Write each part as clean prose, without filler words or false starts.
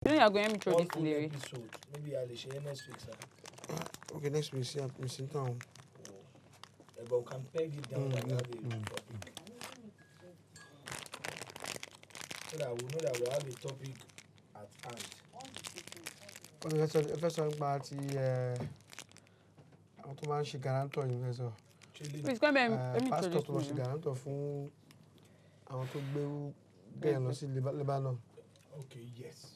You know you're going to throw this full lyric. episode. Maybe I'll share next week, sir. Okay, next week, see, I'm missing town. But we can peg it down like that. So that we know that we have a topic at hand. First one about the àwọn tó máa ń ṣe guarantor yìí fẹ́ sọ. Please come and let me Pastor introduce tó lọ ṣe you. guarantor fún àwọn tó gbé gẹ̀yàn lọ sí Lebanon. Okay, yes.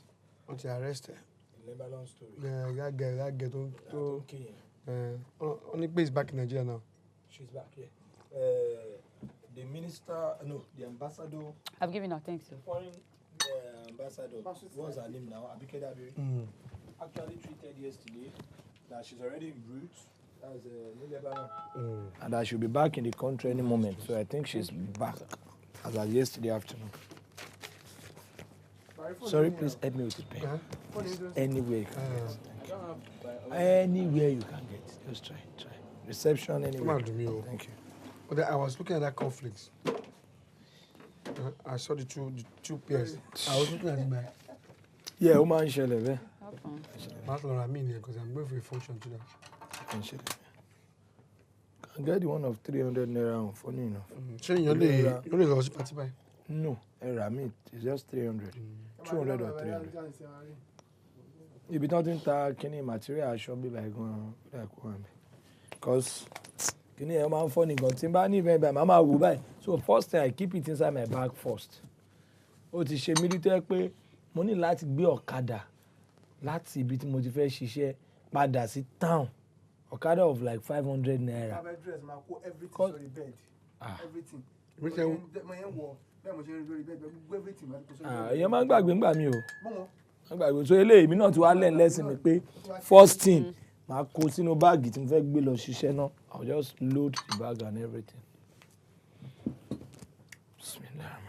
Wọ́n ti arrest ẹ̀. Lebanon story. Yàgẹ̀ tó Okay. only place back in Nigeria now. She's back here. The ambassador. I've given her thanks. The foreign ambassador. What's her name now? Abike Dabiri. Actually tweeted yesterday that she's already en route. That's Lebanon. And that she'll be back in the country any moment. So I think she's back as of yesterday afternoon. Sorry, please help me with the pen. Anywhere you can get. Anywhere you can get. Just try. Reception anywhere. Thank you. But I was looking at that conflict. I saw the two pairs. I was looking at it back. Yeah, woman shele. Because I'm going for a function today. Can get the one of 300 naira. Funny enough. So you only lost party by? No, Rami, it's just 300. 200 or 300. If you don't think any material, I should be like one. Because you know, I'm funny. Got timber even by Mama will buy. So first thing I keep it inside my bag first. Ó ti ṣe military pé mo ní láti gbé ọ̀kadà láti ibi tí mo ti fẹ́ ṣiṣẹ́ padà sí town. Ọ̀kadà of like 500 naira. Everything on the bed. Everything. Èèyàn máa ń gbàgbé ńgbà mi o. So eléyìí mi náà ti wá learn lesson mi pé first thing màá kó sínú báàgì tí mo fẹ́ gbé lọ ṣiṣẹ́ náà. I'll just load the bag and everything. Bismillah.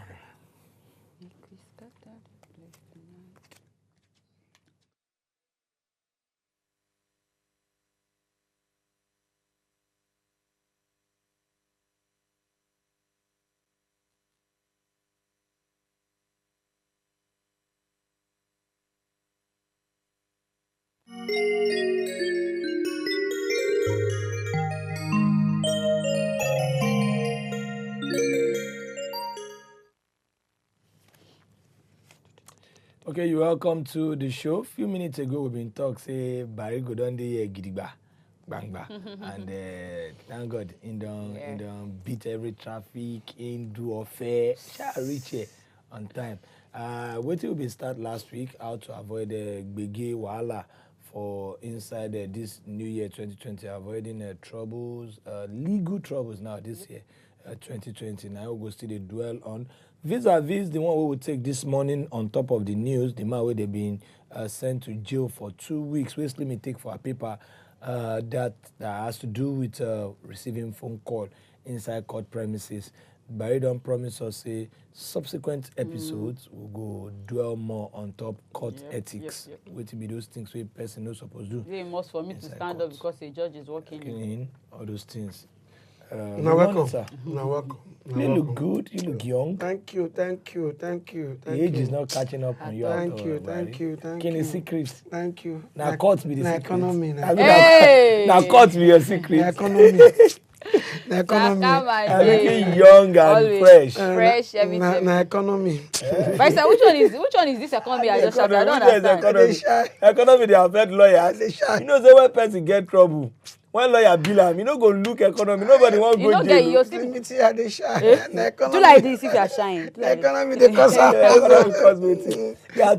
Okay, you're welcome to the show. A few minutes ago, we've been talking, say, Barry go down the gidigba, bang bang, and thank God, in the beat every traffic, in do affair, reach it on time. What we been start last week, how to avoid the big wahala for inside this new year 2020, avoiding troubles, legal troubles now this year 2020. Now we'll go still dwell on. Vis-a-vis the one we will take this morning on top of the news, the man where they've been sent to jail for 2 weeks. Wesley me take for a paper that has to do with receiving phone call inside court premises. Barry don't promise us a subsequent episodes will go dwell more on top court ethics. What to be those things where person no supposed to do. It must for me to stand up because a judge is walking in. All those things. Now welcome. Now welcome. You look good. You look young. Thank you. The age is not catching up on you. Thank you. Can you secret? Thank you. Now court be the secret. Economy. Now court be your secret. The economy. I'm looking young and always fresh, everything. The economy. But sir, which one is this economy? I don't understand. Economy, they affect lawyers. You know, say when person get trouble. When lawyer bill am, you no go look economy. Nobody wants go jail. You don't get your do like this if you are shying. The economy, the cost. There are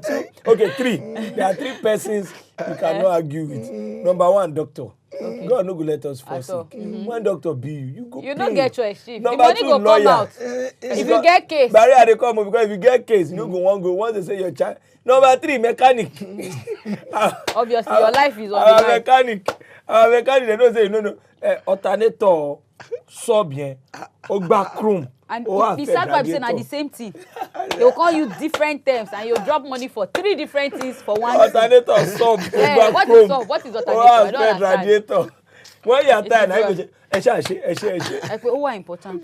three. There are three persons you cannot argue with. Number one, doctor. Okay. God no go let us fall sick. When doctor be you go pay. You don't get your chief. Number the money two, go lawyer. Come out. If you get case. Barrier they come because if you get case, you no go one go. Once they say your child. Number three, mechanic. Obviously, your life is on the line. Mechanic. Mechanic, they don't say no. Alternator, sub bien, ogba chrome. And the sad part is the same thing. They will call you different terms and you'll drop money for 3 different things for one. Alternator, sub, yeah, what is sub? What is alternator? I don't understand. Radiator. When you are tired, I go. Like, oh, important.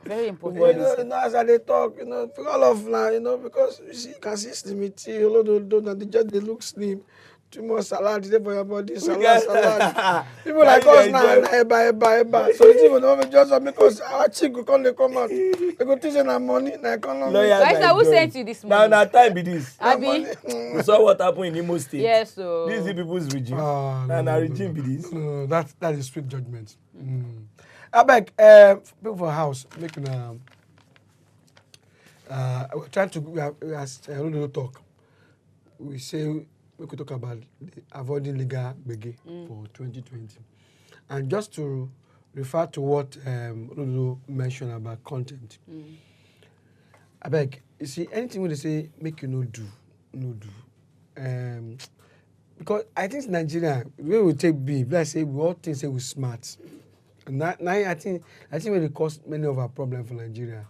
Very important. As they talk, all of now, because you can see slimity, they look slim. Too much salad there for your body, salad. People like us now, eba. So it's even over just because our chick will come out. They go teach them money, na economy. Barrister, who sent you this morning? Now time be this. Abi? We saw what happened in Imo State. Yes, so. This is people's regime. No, regime be this. No, that is sweet judgment. I beg, people for house, making we're trying to, we are talk. We say, we could talk about avoiding legal gbege for 2020. And just to refer to what Lulu mentioned about content, I beg, you see, anything when they say, make you no do. Because I think Nigeria, we will take big, let's say, we all think say we're smart. And now I think when it cause many of our problems for Nigeria,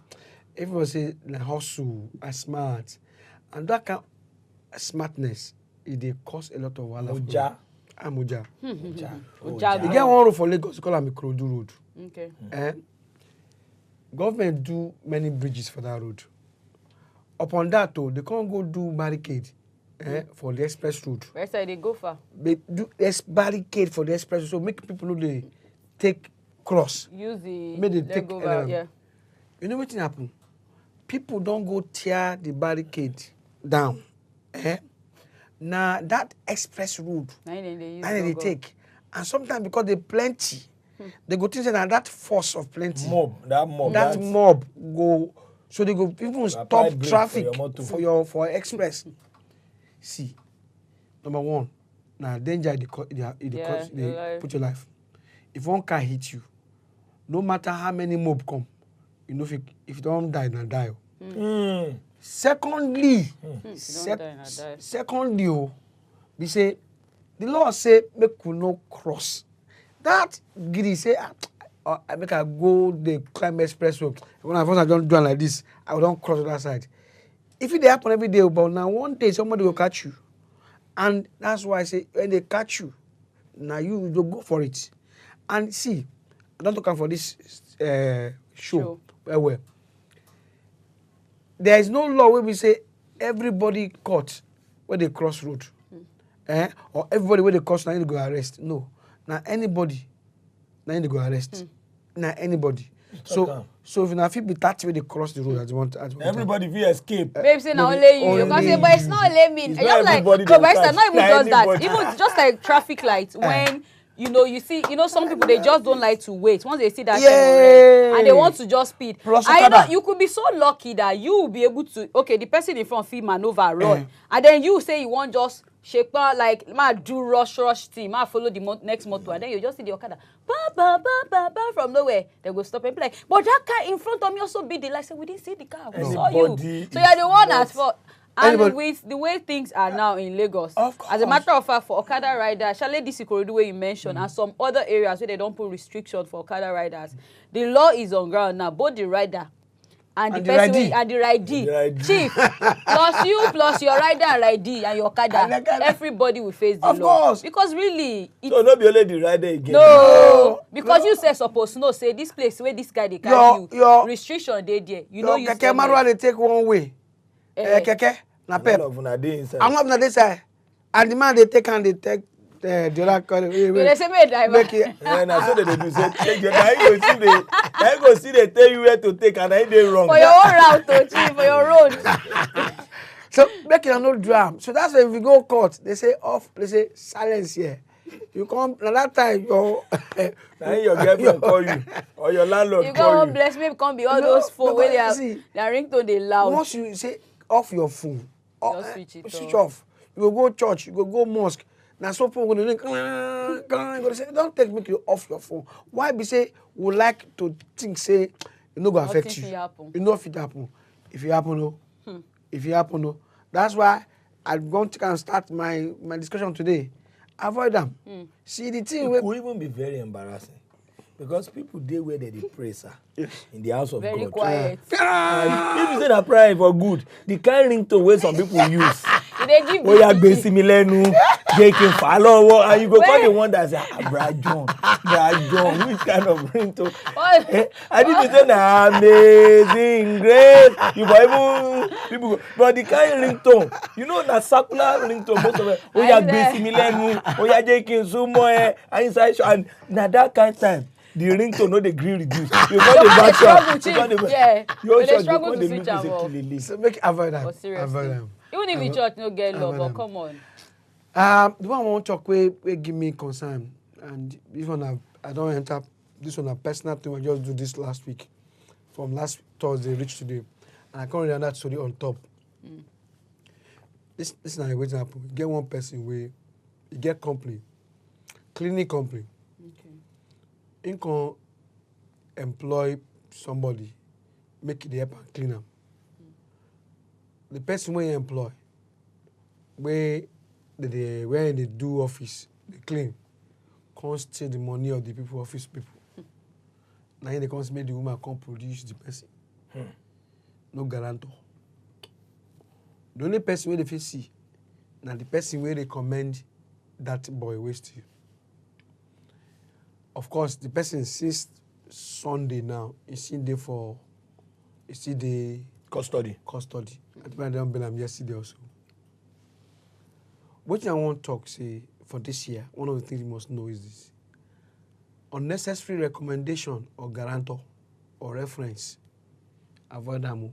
everyone say, like, hustle, smart. And that kind of smartness, it cause a lot of wahala. Oja. You get one road for Lagos, you call it Ikorodu Road. Okay. Government do many bridges for that road. Upon that, though, they can't go do barricade for the express road. Where side they go for? They do barricade for the express road, so make people know they take cross. Use the Make they take yeah. You know what happen? People don't go tear the barricade down. Now that express road, they take. And sometimes because they plenty, they go think that force of plenty. That mob go, so they go even stop traffic for express. See, number one, now danger they put your life. If one car hit you, no matter how many mob come, you know if you don't die, now die. Secondly, we say the law say make we no cross. That giddy say I make I go the climb express road. When I don't do it like this, I don't cross the other side. If it happen every day, but now one day somebody will catch you, and that's why I say when they catch you, now you go for it. And see, I don't talk for this show. Well, there is no law where we say everybody caught where they cross road, or everybody where they cross now they go arrest. No, now anybody, now they go arrest. Now anybody. So if you now feel be touched where they cross the road, as you want. Everybody feel escape. Babe say now only you. You can say, but it's not only me. And you're like, no, but it's not even does that. Even just like traffic lights when. You see, some people, they just don't like to wait. Once they see that thing and they want to just speed. And you could be so lucky that you will be able to, okay, the person in front feel maneuver, run. And then you say you want just shake, like, do rush thing, follow the next motor. And then you just see the Okada, from nowhere. They go stop and be like, but that car in front of me also beat the light. Say, we didn't see the car, we saw you. So you're the one at fault. And with the way things are now in Lagos, as a matter of fact, for Okada riders, Chalet DC corridor where you mentioned, and some other areas where they don't put restrictions for Okada riders, the law is on ground now. Both the rider and the person and the ridee, chief, plus you, plus your rider and ridee and your Okada, everybody will face the law. Of course, because really, so not be only the rider again. No, because you say supposed to know, say this place where this guy they carry you, restriction they there. You know, you say Marwa they take one way. Keke. Na pep. I'm not on this side. And the man they take and they take the other car. They say me driver. Yeah, so they do say take your I go see they tell you where to take and I they wrong. For your own route to chief, for your road. So make it no drum. So that's why if you go court, they say off, they say silence here. You come at that time your girlfriend call you or your landlord you call you. You go bless me come be all those phone where their ringtone they loud. Once you say off your phone, switch off. You go church, you go mosque. Now so people going to say, don't make you off your phone. Why be say we like to think say it no go affect you. It no fit happen. If it happen, no. That's why I'm going to start my discussion today. Avoid them. See the thing. It could even be very embarrassing. Because people dey where they pray, sir, in the house of very God. Very quiet. If you say that prayer for good, the kind ringtone wey some people use. They give Oya gbe si mi lẹ́nu. J.K. follow, and you go call the one that say, Brad John, which kind of ringtone? I didn't say amazing, great. You even people go, but the kind of ringtone, you know, that circular ringtone, most of it. Oh yeah, busy millennium. Oh yeah, J.K. Sumo, and now that kind of time. The ringtone no dey gree reduce. You got the back up. You struggle to switch am off. So make avoid them. Avoid them. Even if the church no get love, but come on. The one I want to talk we give me concern, and this one I don't enter. This one a personal thing. I just do this last week, from last Thursday reach today, and I can't remember that story on top. This is not a way to happen. You get one person where you get company, cleaning company. You can employ somebody, make it help and clean them. The person where you employ, where they do office, they clean, can't steal the money of the people, office people. Now they can't make the woman come produce the person. No guarantor. The only person where they see, now the person where they recommend that boy waste you. Of course, the person since Sunday now is still there for the custody. I think I don't bill him yesterday also. What I want to talk say for this year, one of the things you must know is this: unnecessary recommendation or guarantor or reference. Avoid them.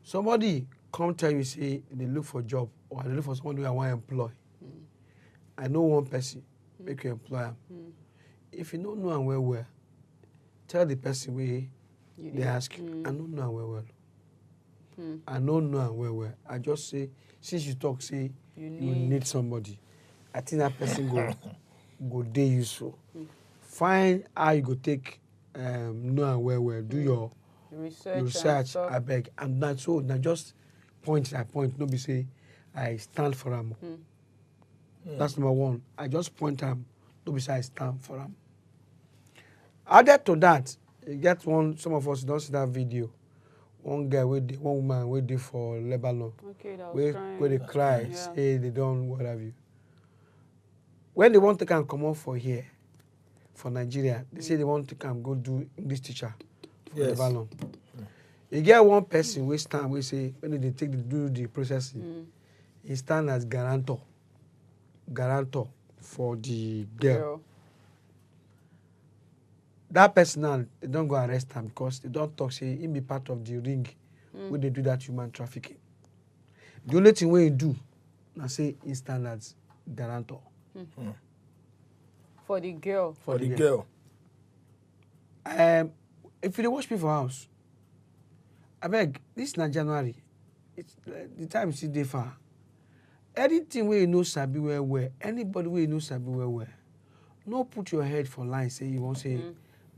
Somebody come tell you say they look for job or they look for somebody who I want to employ. I know one person. Make you employ him. If you don't know him well, tell the person where they ask you. I don't know him well. I don't know him well. I just say, since you talk, say you need somebody. I think that person go dey useful. Find how you go take know him well. Do your research. I beg, and not so. Now just point. No be say I stand for him. That's number one. I just point him. No besides stand for him. Added to that, you get one. Some of us don't see that video. One woman waiting for Lebanon. Okay, that was crying. Where they cry, say they don't what have you. When they want to come out for here, for Nigeria, they say they want to come go do English teacher for Lebanon. You get one person we stand. We say when they do the processing, he stand as guarantor for the girl. That person now, they don't go arrest him because they don't talk, say, he be part of the ring where they do that human trafficking. The only thing we do, I say, he stand as guarantor. For the girl. For the girl. If you watch me for house, I beg, this is not January. It's the time is still far. Anything where you know sabi well, anybody where you know sabi well, no put your head for line, say you won't say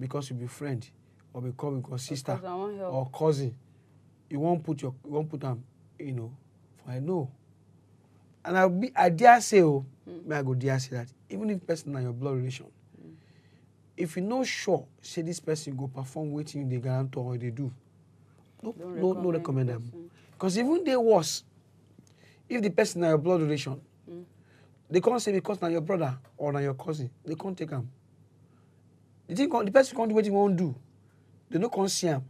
because you be friend or because sister or cousin. You won't put them, for I know. And I dare say, I go dare say that even if person are your blood relation, if you know sure, say this person go perform waiting in the guarantor or they do, no recommend them. Because even they worse. If the person is your blood relation, they can't say because now your brother or now your cousin, they can't take him. The person can't do what he won't do. They no can't see him.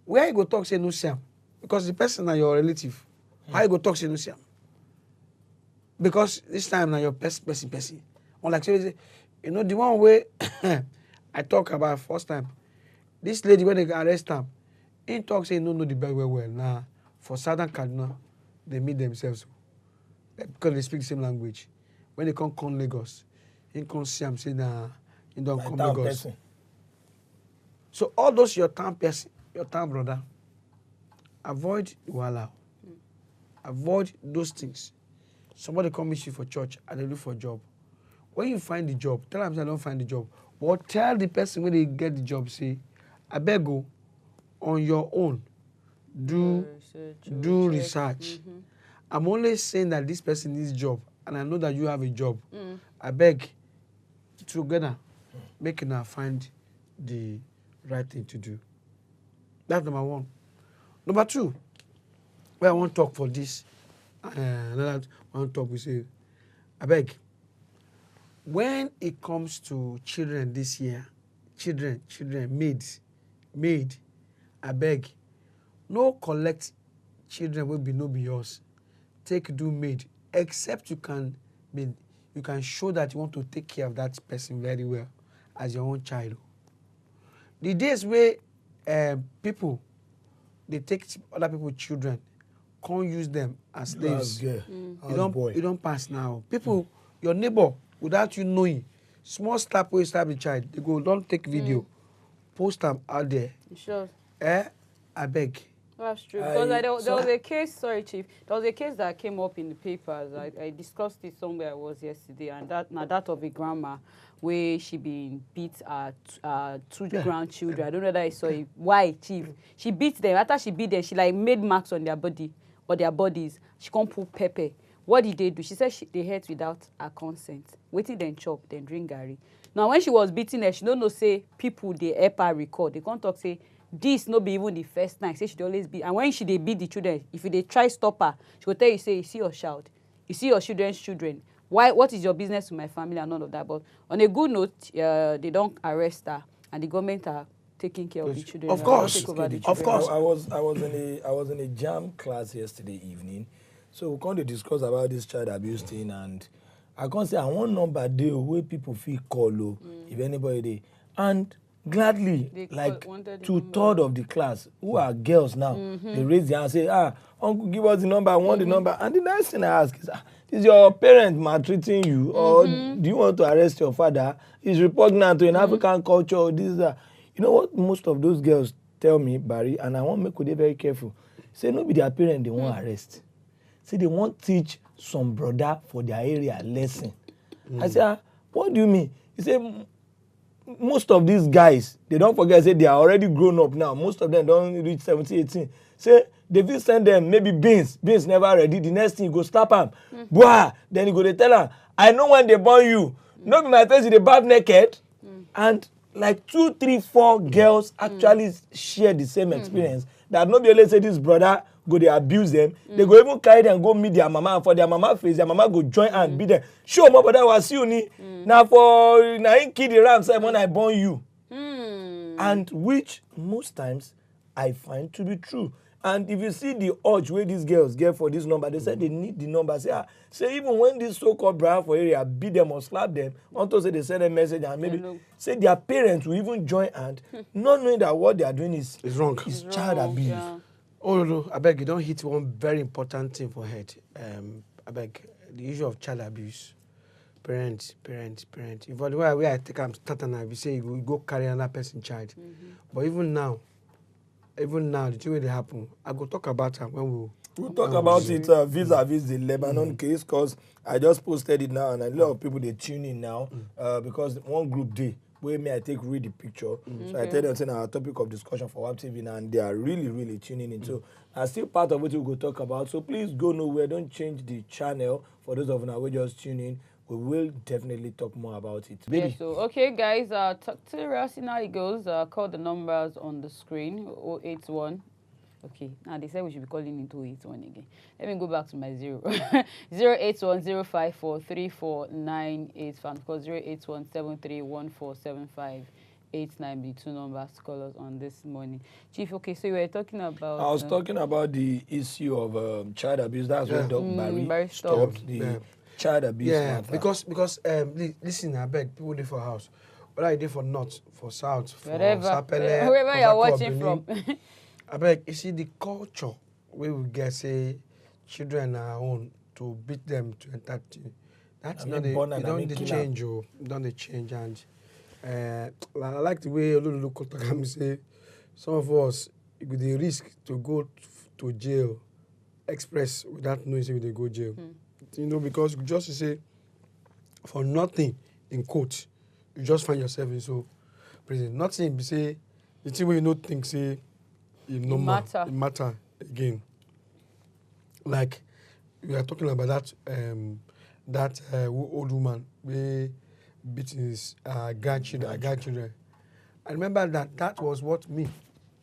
Where you go talk say no see him? Because the person is your relative. How you go talk say no see him? Because this time now your person. Unlike say, the one way I talk about first time. This lady when they arrest him, he talk say no the bad well. Nah, for Southern Kaduna. They meet themselves because they speak the same language. When they come Lagos, he can't see them say nah, he don't come Lagos. Person. So all those your town person, your town brother, avoid wahala. Avoid those things. Somebody come meet you for church and they look for a job. When you find the job, tell them I don't find the job. But tell the person when they get the job, say, I beg go on your own. Do research. I'm only saying that this person needs job and I know that you have a job. I beg together make you find the right thing to do. That's number one. Number two, where I want to talk for this another one talk we say, I beg. When it comes to children this year, children, maid, I beg, no collect children will be no be yours. Take do maid, except you can show that you want to take care of that person very well as your own child. The days where people they take other people's children, can't use them as slaves. You don't pass now. People, your neighbor, without you knowing, small step where you stab the child, they go, don't take video, post them out there. Sure. I beg. That's true. Because there was a case, sorry, Chief, there was a case that came up in the papers. I discussed it somewhere I was yesterday, and that of a grandma where she been beat her two grandchildren. I don't know that I saw it. Why, Chief? She beat them. After she beat them, she like made marks on their body or their bodies. She can't put pepper. What did they do? She said they ate without her consent. Waiting then chop, then drink garri. Now when she was beating her, she don't know say people they help her record. They can't talk say this no be even the first time. Say she always beat. And when she they beat the children, if they try stop her, she will tell you say you see your child, you see your children's children. Why? What is your business with my family and all of that? But on a good note, they don't arrest her, and the government are taking care of the children. Of course, of course. I was in a jam class yesterday evening, so we can't discuss about this child abuse thing, and I can't say I want number there where people feel call if anybody there, and gladly they like 2/3 of the class who are girls now they raise their hand and say uncle give us the number, I want the number, and the next thing I ask is your parent maltreating you or do you want to arrest your father? Is repugnant to an African culture or this that. You know what most of those girls tell me, Barry, and I want to make they very careful. Say no be their parent they want arrest. Say they want teach some brother for their area lesson. I say what do you mean? He say most of these guys, they don't forget, say they are already grown up now. Most of them don't reach 17, 18. Say they will send them maybe beans never ready. The next thing you go slap them. Boah, then you go they tell them, I know when they born you. Not be my face, they bath naked. And like 2, 3, 4 girls actually share the same experience. That nobody only say this brother go they abuse them. They go even carry them and go meet their mama. For their mama face, their mama go join and beat them. Sure, my brother was you ni. Now for now in kid the ram say when I born you. And which most times I find to be true. And if you see the urge where these girls get for this number, they say they need the number. Say even when this so-called brother for area beat them or slap them, until say they send a message and maybe say their parents will even join and not knowing that what they are doing is wrong. It's child abuse. Yeah. Oh no, I beg you don't hit one very important thing for head. I beg the issue of child abuse. Parents. If the way I take starting now, we say you go carry another person's child. But even now, the thing will happen. I go talk about it when we'll talk about it vis-a-vis the Lebanon case, because I just posted it now and a lot of people they tune in now because one group day where I read the picture. So I tell them saying our topic of discussion for WAP TV now, and they are really tuning in. So that's still part of what we'll go talk about. So please go nowhere, don't change the channel. For those of you now who just tune in, we will definitely talk more about it. Yeah, so, okay, guys, talk to us, see how it goes. Call the numbers on the screen, 081. Okay, now they said we should be calling into 081 again. Let me go back to my 0. 08105434985, and of course 08173147589 be 2 numbers to call us on this morning. Chief, okay, so you were talking about... I was talking about the issue of child abuse. That's when Dr. Barry stopped the... child abuse. Yeah, because listen, I beg people live for house. Whether you live for north, for south, for Sapele, wherever you're watching from. I beg, you see the culture where we get say children are own to beat them to entertain. That's not don't change, and I like the way Olulu Kotagami say some of us with the risk to go to jail express without knowing they go jail. You know, because just to say, for nothing in court, you just find yourself in so prison. Nothing, say, the thing where you don't think, say, it matter again. Like, we are talking about that old woman, we beating his grandchildren. I remember that was what me,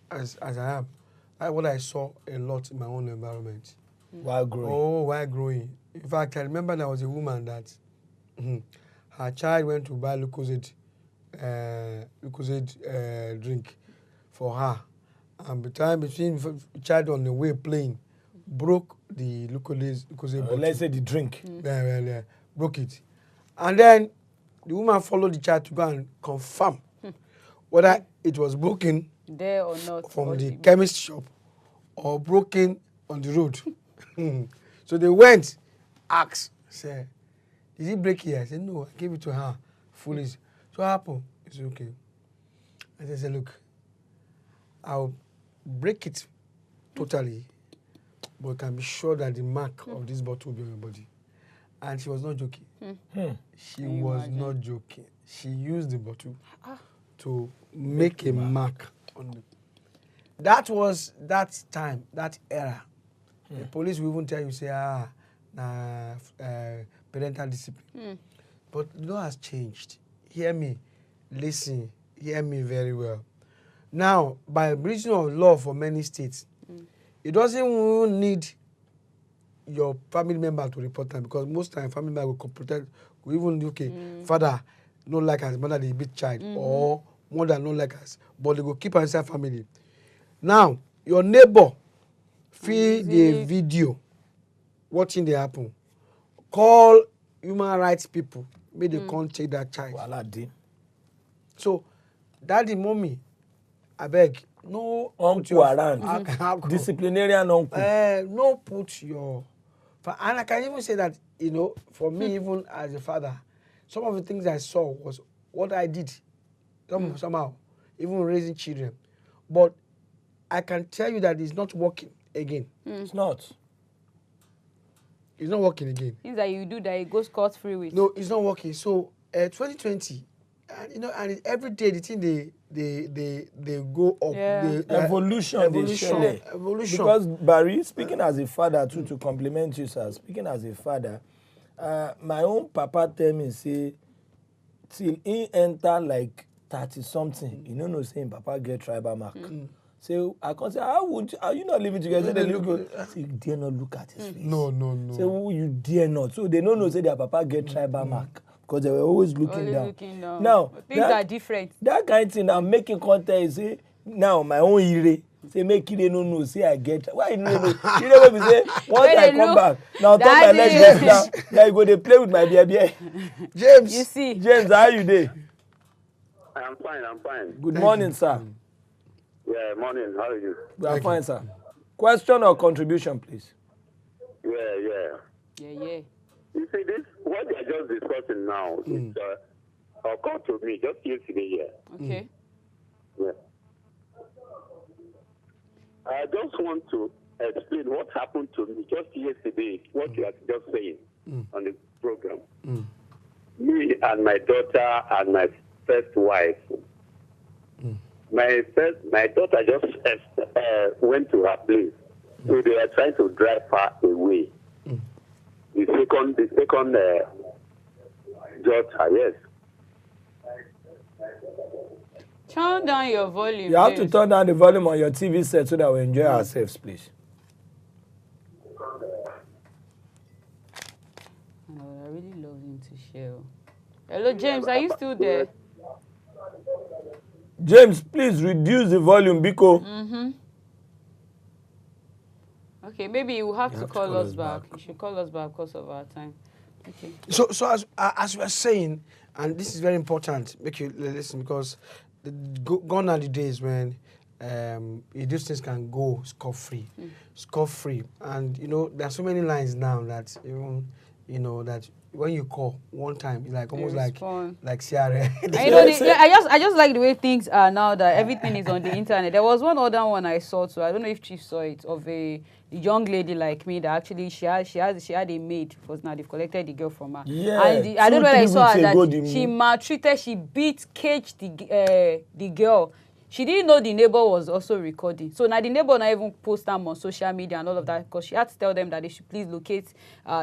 as I am, what I saw a lot in my own environment. While growing. Oh, while growing. In fact, I remember there was a woman that her child went to buy Lucozade drink for her. And the time between the child on the way playing, broke the Lucozade bottle. Let's say the drink. Broke it. And then the woman followed the child to go and confirm whether it was broken there or not from the chemist shop or broken on the road. So they went, asked, said, did he break here? I said, no, I gave it to her. Foolish. So what happened? He said, okay. And I said, look, I'll break it totally, but I can be sure that the mark of this bottle will be on your body. And she was not joking. She was not joking. She used the bottle to make a mark on it. That was that time, that era. The police will even tell you, say, parental discipline. But the law has changed. Hear me, listen, hear me very well. Now, by reason of law for many states, it doesn't even need your family member to report them, because most times family member will protect, will even okay, father no like us, mother the big child, or mother no like us, but they go keep her inside family. Now, your neighbor feel the video, watching the happen, call human rights people, make they come take that child. So, daddy, mommy, I beg, no uncle around, disciplinarian uncle. No put your, and I can even say that, you know, for me, even as a father, some of the things I saw was what I did, somehow, even raising children. But I can tell you that it's not working again. It's not. It's not working again. Things that you do that it goes scot-free with. No, it's not working. So, 2020, you know, and every day the thing they go up. Yeah. Evolution. Because Barry, speaking as a father too, to compliment you, sir. Speaking as a father, my own papa tell me say, till he enter like 30 something, you know, saying papa get tribal mark. So I can say, are you not living together? So they look, say, you dare not look at his face. No. Say, you dare not. So they don't say their papa get tribal mark. Because they were always looking down. Now, things are different. That kind of thing I'm making content is say, now my own ire. Say, make it no, say I get. Why you know? You know what we say? Once I come back, now top my legs down. Now you go to play with my baby. James. You see. James, how are you there? I'm fine. Good morning, sir. Yeah, morning. How are you? We are fine, sir. Question or contribution, please? Yeah. You see, this what we are just discussing now is occurred to me just yesterday here. Okay. Yeah. I just want to explain what happened to me just yesterday, what you are just saying on the program. Me and my daughter and my first wife. My daughter just went to her place. So they were trying to drive her away. The second daughter, yes. Turn down your volume. You have to turn down the volume on your TV set so that we enjoy ourselves, please. I really love him to share. Hello, James, are you still there? James, please reduce the volume, Biko. Okay, maybe you will have to call us back. You should call us back because of our time. Okay. So as we are saying, and this is very important, make you listen, because gone are the days when these things can go scot-free, and you know there are so many lines now that even that when you call one time, it's like almost like CRM. I just like the way things are now that everything is on the internet. There was one other one I saw too. I don't know if Chief saw it, of a young lady like me that actually she had a maid, because now they've collected the girl from her. Yeah. And I don't know whether I saw her that she maltreated, she beat, caged the girl. She didn't know the neighbor was also recording. So now the neighbor not even post them on social media and all of that, because she had to tell them that they should please locate.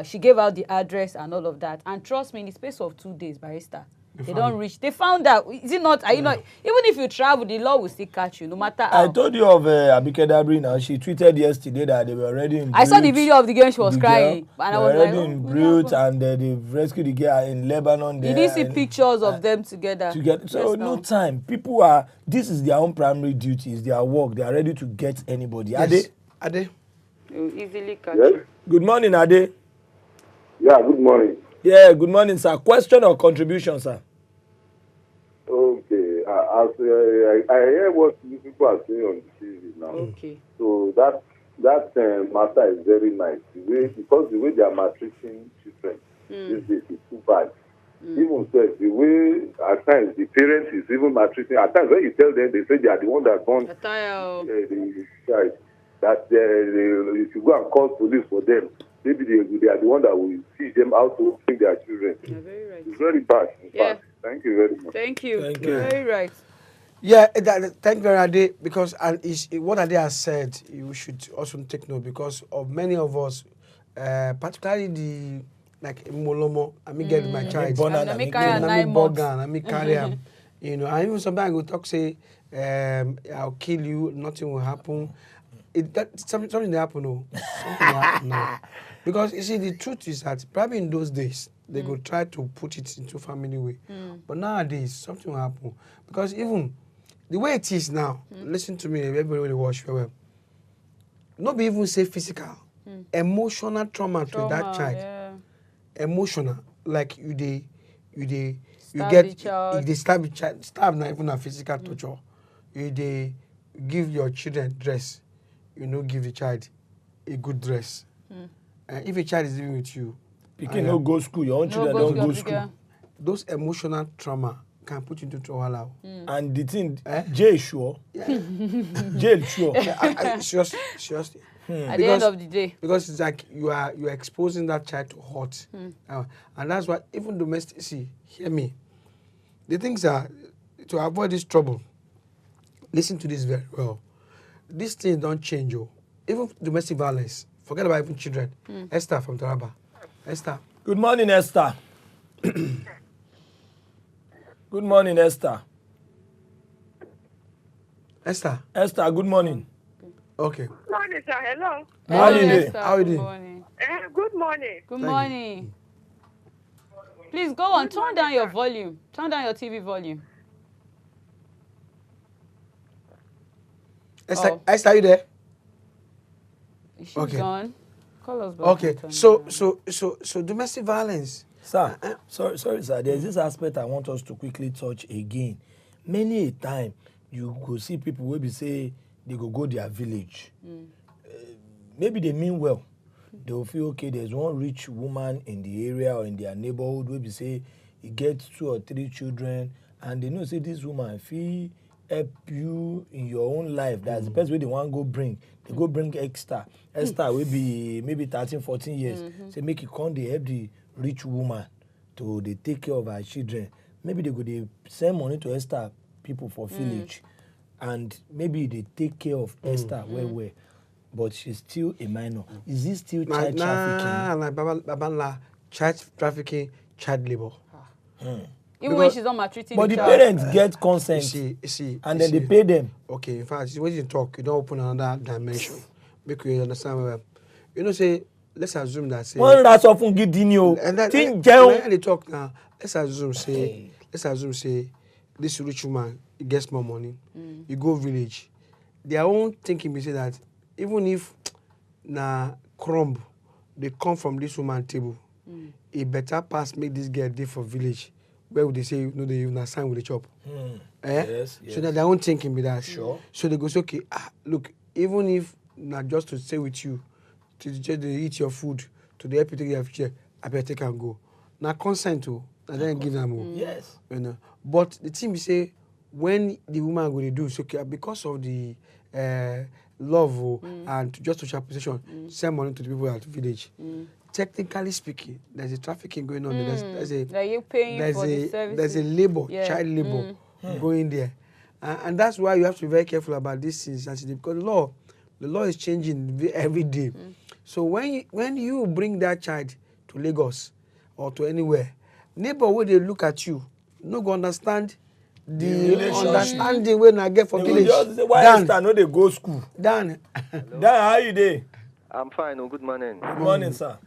She gave out the address and all of that. And trust me, in the space of 2 days, Barrister, They don't reach. They found out. Is it not? Are you not? Even if you travel, the law will still catch you, no matter how. I told you of Abike Dabri now. She tweeted yesterday that they were already in I saw the video of the girl. She was crying, and I was like, already in Beirut, and they've rescued the girl in Lebanon. You didn't see pictures of them together. So no time. People are. This is their own primary duty. It's their work. They are ready to get anybody. Yes. Ade. You easily catch. Yes? Good morning, Ade. Yeah, good morning. Yeah, good morning, sir. Question or contribution, sir? Okay, I hear what you people are saying on the TV now. Okay. So that matter is very nice. Because the way they are maltreating children these days is too bad. Even so, the way at times the parents is even maltreating. At times when you tell them, they say they are the one that born the child. That if you go and call police for them, maybe they are the one that will teach them how to bring their children. You're very right. It's very bad. In fact. Thank you very much. Thank you. Thank you. Very right. Yeah, thank you very much, because what Ade has said, you should also take note, because of many of us, particularly the like Molomo, I mean get my child, I mean carry 9 months. I mean carry him, you know, and even sometimes I go talk say, I'll kill you, nothing will happen. Something will happen, no, something will happen now. Because you see, the truth is that probably in those days they go try to put it into family way, but nowadays something will happen, because even the way it is now, listen to me, everybody will watch very well. Not be even say physical, emotional trauma to that child. Yeah. Emotional, like you get the child. They stab the child, stab not even a physical torture. They give your children dress, you know, give the child a good dress. And if a child is living with you, Pikin no go school, your own children don't go school. Those emotional trauma can put you into trouble. And the thing, jail sure. Jail sure. Seriously. At the end of the day. Because it's like you are exposing that child to hurt. And that's why even domestic, see, hear me. The things are, to avoid this trouble, listen to this very well. These things don't change, oh. Even domestic violence, forget about even children. Esther from Taraba. Esther. Good morning, Esther. Good morning, Esther. Esther. Esther, good morning. Okay. Good morning, sir. Hello. Morning. Esther, How are you good doing? morning. Good morning. Good morning. Please go on. Turn down your volume. Turn down your TV volume. Esther, Esther, are you there? She's Okay. gone. Call us back. Okay. and turn So domestic violence. Sir, sorry, sir. There's this aspect I want us to quickly touch again. Many a time, you go see people who be say they go their village. Maybe they mean well. They will feel, okay, there's one rich woman in the area or in their neighborhood where be say he gets 2 or 3 children, and they know say this woman feel help you in your own life. That's the best way they want to go bring. They go bring Esther will be maybe 13, 14 years. Say make it come, they help the rich woman to they take care of her children. Maybe they go they send money to Esther people for village, and maybe they take care of Esther well. But she's still a minor. Is this still child trafficking? Like child trafficking, child labor. Even when she's not maltreating but the the child. parents get consent, And then they pay them. Okay, in fact, when you talk, you don't open another dimension. Make you understand well. You know, say, let's assume that, say... One that's often get in you. And that, when they talk now, let's assume, say, this rich woman, he gets more money, you go village. Their own thinking be say that, even if na crumb, they come from this woman table, it better pass make this girl dey for village. Where would they say, no, they even sign with the chop? Yes. So that their own thinking be that. Sure. So they go say, okay, look, even if not just to stay with you, to just eat your food, to the help you take your future, I better take and go. Now consent to, and then give them more. Yes. You know. But the thing we say, when the woman go to do, so okay, because of the love and just to share possession, send money to the people at the village. Technically speaking, there's a trafficking going on. There's a labor, child labor going there, and that's why you have to be very careful about these things. Because the law is changing every day. So when you bring that child to Lagos or to anywhere, neighbor will they look at you no go understand the understanding when I get for village. Why Esther no dey go school? Dan. Dan, how you dey? I'm fine. Good morning. Good morning, sir.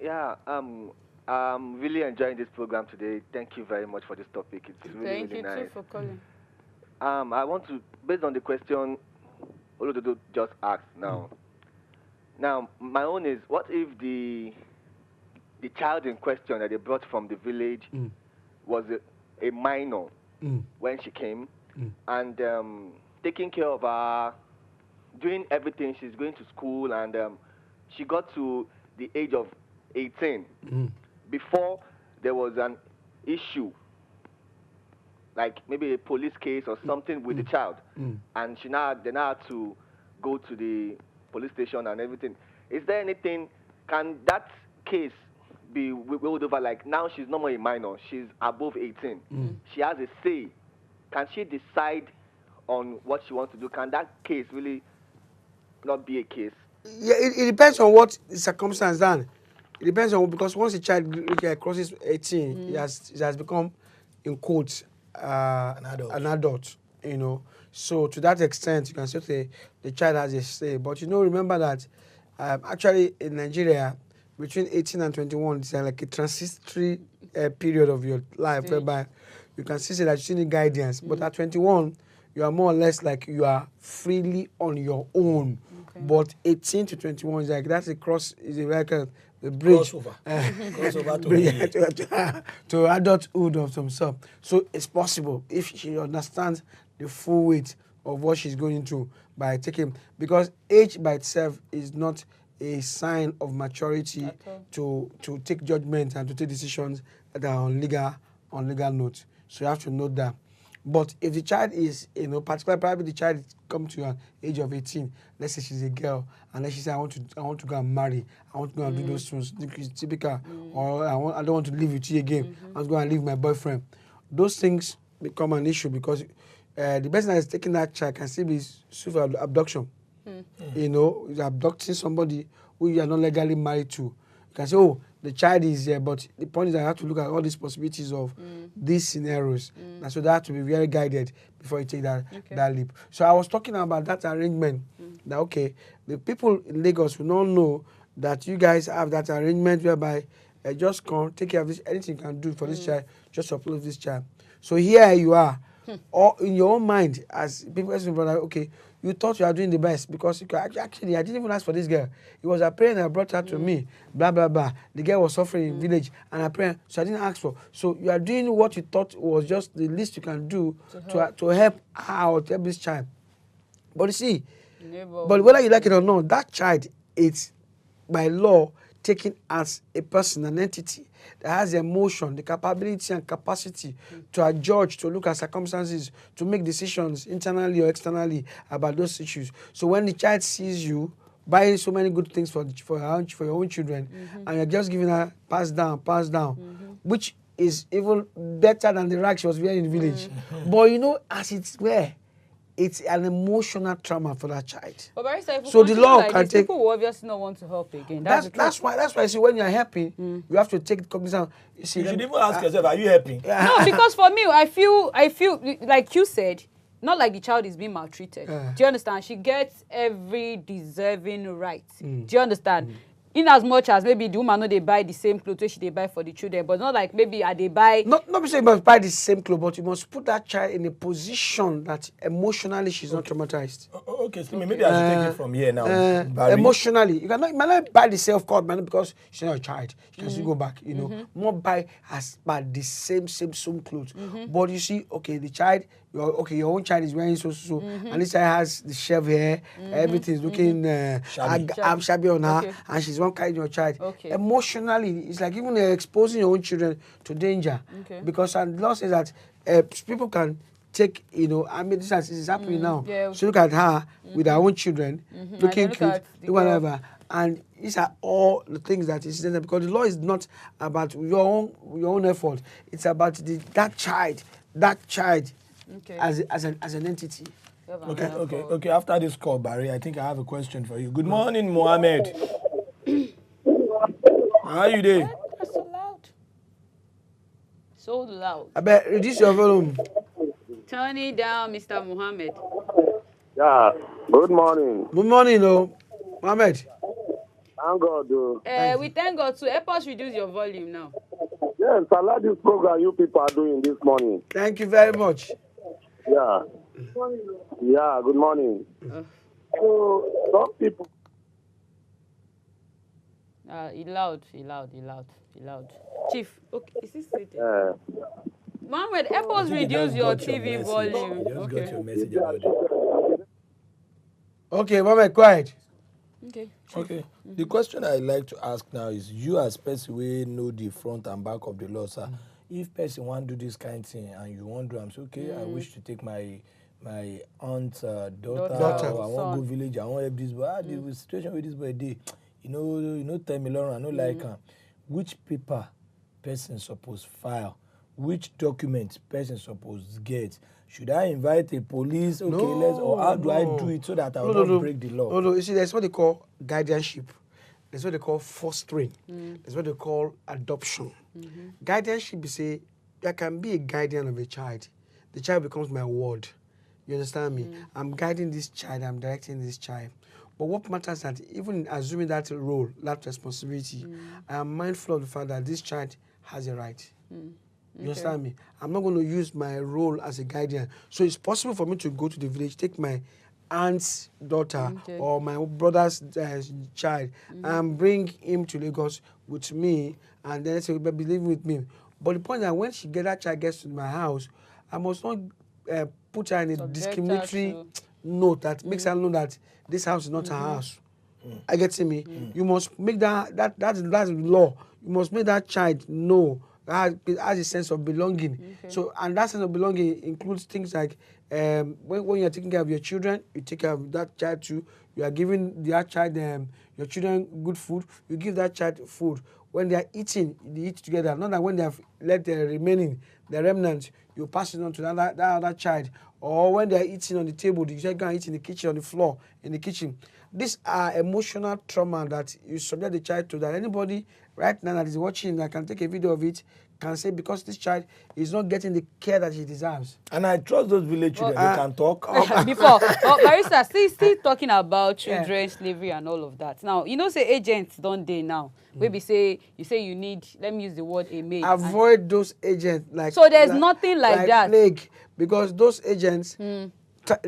Yeah, I'm really enjoying this program today. Thank you very much for this topic. It's really, really nice. Thank you too for calling. I want to, based on the question Olododo just asked now. Now, my own is, what if the child in question that they brought from the village was a minor when she came and taking care of her, doing everything, she's going to school, and she got to the age of 18 before there was an issue, like maybe a police case or something with the child, and they now had to go to the police station and everything. Is there anything, can that case be rolled over? Like, now she's no more a minor, she's above 18. She has a say. Can she decide on what she wants to do? Can that case really not be a case? Yeah, it depends on what the circumstance done. It depends on, because once a child crosses 18, he has become, in quotes, an adult, you know. So to that extent, you can still say the child has a say. But remember that actually in Nigeria, between 18 and 21, it's like a transitory period of your life whereby you can still say that you still need guidance. But at 21, you are more or less like you are freely on your own. Okay. But 18 to 21 is like, that's a bridge. Crossover to adulthood of some sort. So it's possible if she understands the full weight of what she's going through by taking, because age by itself is not a sign of maturity to take judgment and to take decisions that are on legal notes. So you have to note that. But if the child is, particularly probably the child come to an age of 18, let's say she's a girl, and let's say I want to go and marry, I want to go and do those things, typical, or I don't want to live with you again, I want to go and live with my boyfriend. Those things become an issue because the person that is taking that child can still be sued for abduction. You're abducting somebody who you are not legally married to. You can say, oh, the child is here, but the point is I have to look at all these possibilities of these scenarios. And so they have to be very guided before you take that leap. So I was talking about that arrangement. That, okay, the people in Lagos will not know that you guys have that arrangement whereby just come, take care of this, anything you can do for this child, just upload this child. So here you are, or in your own mind, as people asking brother, okay, you thought you are doing the best because actually I didn't even ask for this girl. It was a parent that brought her to me, blah, blah, blah. The girl was suffering in village and a parent, so I didn't ask for. So you are doing what you thought was just the least you can do to help her or to help this child. But you see, but whether you like it or not, that child is by law taken as a person, an entity that has the emotion, the capability and capacity to adjudge, to look at circumstances, to make decisions internally or externally about those issues. So when the child sees you buying so many good things for your own children, and you're just giving her pass down, which is even better than the rag she was wearing in the village. But as it's where, it's an emotional trauma for that child. But Barrister, so the law can take. People will obviously not want to help again. That's why I see when you're helping, you have to take cognizance. You should even ask yourself, are you helping? No, because for me, I feel like you said, not like the child is being maltreated. Do you understand? She gets every deserving right. Do you understand? In as much as maybe the woman they buy the same clothes she they buy for the children, but not like maybe they buy. Not be saying you must buy the same clothes, but you must put that child in a position that emotionally she's not traumatized. Okay, so maybe I should take it from here now. Emotionally, you might not buy the self-caught man because she's not a child. She can still go back. More buy buy the same clothes. But you see, okay, the child. Your own child is wearing so, and this child has the shelf hair, everything is looking shabby on her, and she's one carrying your child. Emotionally, it's like even exposing your own children to danger, because the law says that people can take, this is happening now. So look at her with her own children, looking cute, do whatever. And these are all the things that is necessary, because the law is not about your own effort. It's about that child. As an entity. Okay. After this call, Barry, I think I have a question for you. Good morning, Mohammed. How are you doing? That's so loud. So loud. I bet reduce your volume. Turn it down, Mr. Mohammed. Yeah, good morning. Good morning, Mohammed. Thank God. We thank God to help us reduce your volume now. Yes, I like this program you people are doing this morning. Thank you very much. Yeah. Yeah, good morning. So, some people... He loud. Chief, okay, is this seated? Mohammed, help us reduce your TV volume. You just got your message about it. Okay, Mohammed, quiet. Okay. The question I like to ask now is, you as person we know the front and back of the law, sir. If person want to do this kind of thing and you want to, I'm so okay. I wish to take my aunt's daughter, or I want to go village. I want to help this boy. The situation with this boy, you know, tell me, Lauren, I know like which paper person supposed file, which document person supposed get. Should I invite a police? Okay, or how do I do it so that I will not break the law? No. You see, there's what they call guardianship. There's what they call fostering. There's what they call adoption. Guardianship is there can be a guardian of a child. The child becomes my ward. You understand me? I'm guiding this child. I'm directing this child. But what matters is that even assuming that role, that responsibility, I am mindful of the fact that this child has a right. You understand me? I'm not going to use my role as a guardian. So it's possible for me to go to the village, take my aunt's daughter or my brother's child and bring him to Lagos with me and then say, be living with me. But the point is that when that child gets to my house, I must not put her in a discriminatory note that makes her know that this house is not her house. I get to me. You must make that's the law. You must make that child know has a sense of belonging. So, and that sense of belonging includes things like when you're taking care of your children, you take care of that child too. You are giving that child, your children, good food. You give that child food. When they are eating, they eat together. Not that when they have let the remnant, you pass it on to that other child. Or when they are eating on the table, you just go and eat in the kitchen, on the floor, in the kitchen. These are emotional trauma that you subject the child to, that anybody right now that is watching that can take a video of it can say because this child is not getting the care that he deserves. And I trust those village children, they can talk. Before, Barrister, still talking about children, slavery and all of that. Now, you know, say agents don't they now. Maybe you say you need, let me use the word, a maid. Avoid those agents. So there's nothing like that. Plague, because those agents,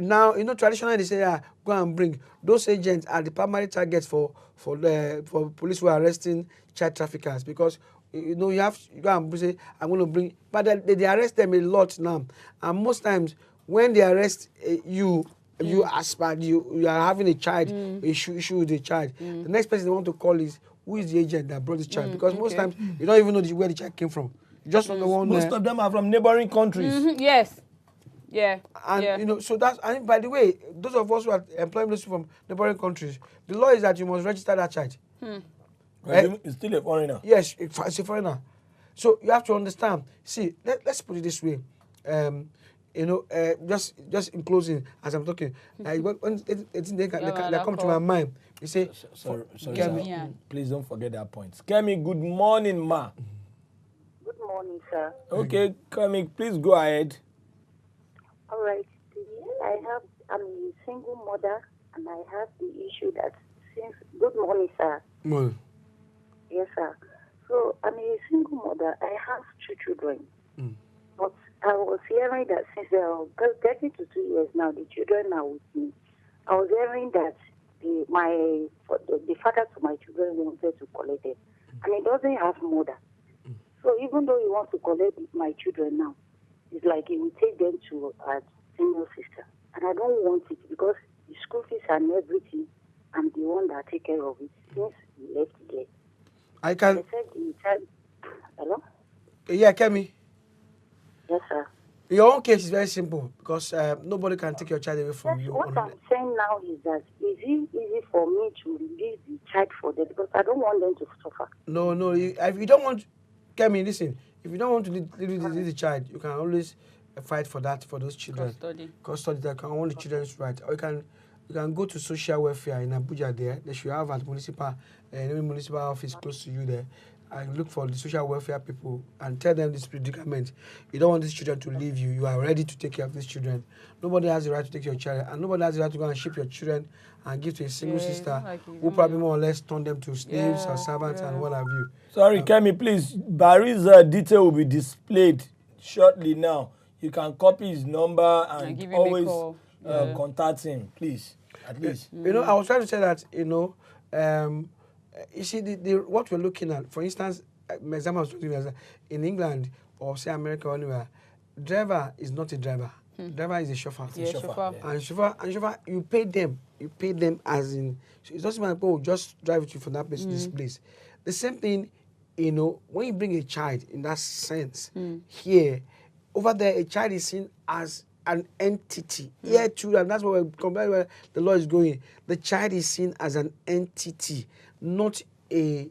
now, you know, traditionally they say, go and bring. Those agents are the primary targets for police who are arresting child traffickers, because you know you go and say, I'm going to bring, but they arrest them a lot now, and most times when they arrest you as bad, you are having a child issue with the child. The next person they want to call is, who is the agent that brought this child? Because most times you don't even know where the child came from. You just don't know one. Most of them are from neighboring countries. Yes. Yeah. And you know, so that's, and by the way, those of us who are employing those from neighboring countries, the law is that you must register that child. Right? It's still a foreigner. Yes, it's a foreigner. So you have to understand. See, let's put it this way. You know, just in closing, as I'm talking, when they come to my mind, you say, sorry, please don't forget that point. Kemi, good morning, ma. Good morning, sir. Okay, Kemi, please go ahead. All right. I'm a single mother, and I have the issue that since... Good morning, sir. Morning. Yes, sir. So I'm a single mother. I have 2 children. But I was hearing that since they're getting to 2 years now, the children are with me. I was hearing that the father to my children wanted to collect them, and he doesn't have mother. So even though he wants to collect my children now, it's like he will take them to a single sister. And I don't want it because the school fees and everything, I'm the one that take care of it since he left there. I can... They said the child... Hello? Yeah, Kemi. Yes, sir. Your own case is very simple because nobody can take your child away from you. What I'm saying now is that is it easy for me to release the child for them because I don't want them to suffer. No. If you don't want... Kemi, listen. If you don't want to leave the child, you can always fight for that, for those children. Custody. That can want the children's right. Or you can go to social welfare in Abuja there. They should have a municipal office close to you there. I look for the social welfare people and tell them this predicament. You don't want these children to leave you. You are ready to take care of these children. Nobody has the right to take your child, and nobody has the right to go and ship your children and give to a single sister who probably more or less turn them to slaves or servants and what have you. Sorry, Kemi, please. Barry's detail will be displayed shortly now. You can copy his number and always contact him, please. At least. You know, I was trying to say that, you know, you see, what we're looking at, for instance, example in England or say America or anywhere, driver is not a driver. Driver is a chauffeur. Chauffeur. And chauffeur, you pay them as in, so it doesn't matter, oh, just drive with you from that place to this place. The same thing, you know, when you bring a child in that sense, here, over there, a child is seen as an entity. Here too, and that's what we're comparing where the law is going. The child is seen as an entity, not a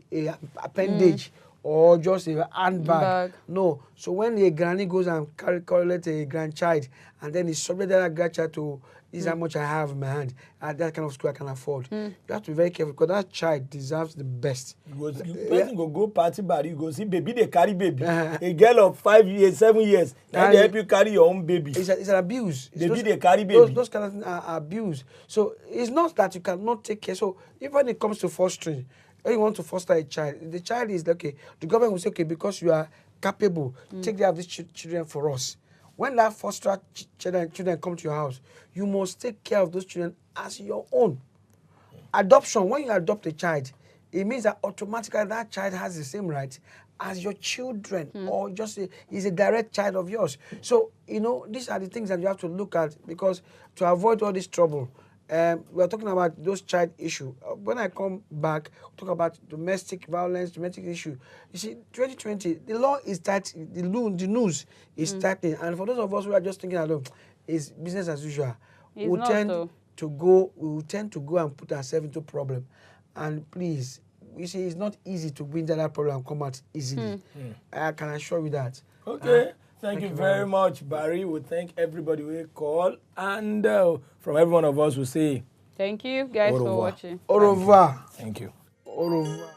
appendage or just a handbag. No. So when a granny goes and correlate a grandchild and then he subject that grandchild to this is how much I have in my hand, at that kind of school I can afford. You have to be very careful because that child deserves the best. Person go party body, you go see baby, they carry baby. A girl of 5 years, 7 years, and they help you carry your own baby. It's an abuse. Baby, they carry baby. Those kind of things are abuse. So it's not that you cannot take care. So even when it comes to fostering, when you want to foster a child, the child is okay. The government will say, okay, because you are capable, take care of these children for us. When that foster children come to your house, you must take care of those children as your own. Adoption, when you adopt a child, it means that automatically that child has the same right as your children or just is a direct child of yours. So, you know, these are the things that you have to look at because to avoid all this trouble, we're talking about those child issue. When I come back, we'll talk about domestic violence, domestic issue. You see, 2020, the law is tight, the news is tightening. And for those of us who are just thinking alone, it's business as usual. We tend to go and put ourselves into problem. And please, you see, it's not easy to win that problem and come out easily. I can assure you that. Okay. Thank you very much, Barry. We thank everybody who called. And from every one of us, we say thank you guys for watching. Au revoir. Thank you. Au revoir.